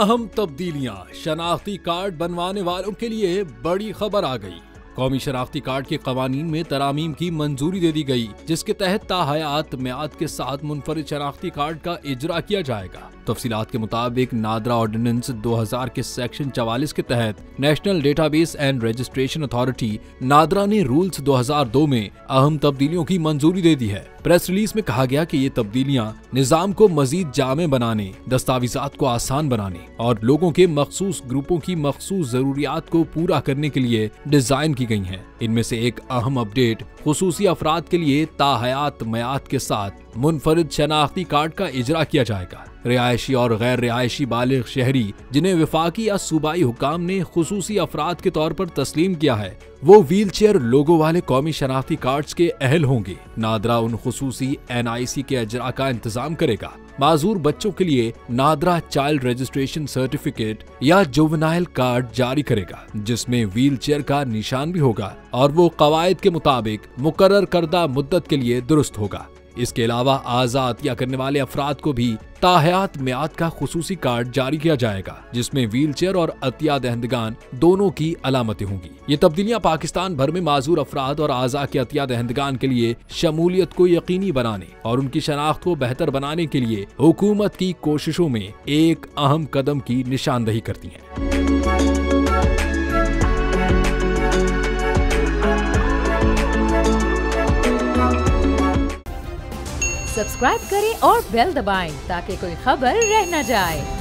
अहम तब्दीलियां, शनाख्ती कार्ड बनवाने वालों के लिए बड़ी खबर आ गई। कौमी शनाख्ती कार्ड के कवानीन में तरामीम की मंजूरी दे दी गई, जिसके तहत ताहयात मियाद के साथ मुनफरिद शनाख्ती कार्ड का इजरा किया जाएगा। तफसीलात के मुताबिक नादरा ऑर्डिनेंस 2000 के सेक्शन 44 के तहत national database and registration authority NADRA ने रूल्स 2002 में अहम तब्दीलियों की मंजूरी दे दी है। प्रेस रिलीज में कहा गया कि ये तब्दीलियां निजाम को मजीद जामे बनाने, दस्तावेजात को आसान बनाने और लोगों के मखसूस ग्रुपों की मखसूस जरूरियात को पूरा करने के लिए डिजाइन की गई हैं। इनमें से एक अहम अपडेट खुसूसी अफराद के लिए ताहयात मियाद के साथ मुनफरिद शनाख्ती कार्ड का इजरा किया जाएगा। रिहायशी और गैर रिहायशी बालिग शहरी जिन्हें विफाकी या सूबाई हुकाम ने खुसूसी अफराद के तौर पर तस्लीम किया है, वो व्हील चेयर लोगो वाले कौमी शनाख्ती कार्ड्स के अहल होंगे। नादरा उन खुसूसी NIC के इजरा का इंतजाम करेगा। माजूर बच्चों के लिए नादरा चाइल्ड रजिस्ट्रेशन सर्टिफिकेट या जुवेनाइल कार्ड जारी करेगा, जिसमें व्हील चेयर का निशान भी होगा और वो कवायद के मुताबिक मुकर्रर करदा मुद्दत के लिए दुरुस्त होगा। इसके अलावा आजाद या करने वाले अफराद को भी ताहयात मियाद का खुसूसी कार्ड जारी किया जाएगा, जिसमें व्हील चेयर और अतिया दहंदगान दोनों की अलामतें होंगी। ये तब्दीलियां पाकिस्तान भर में माजूर अफराद और आज़ा के अतिया दहंदगान के लिए शमूलियत को यकीनी बनाने और उनकी शनाख्त को बेहतर बनाने के लिए हुकूमत की कोशिशों में एक अहम कदम की निशानदही करती हैं। सब्सक्राइब करें और बेल दबाएं ताकि कोई खबर रह न जाए।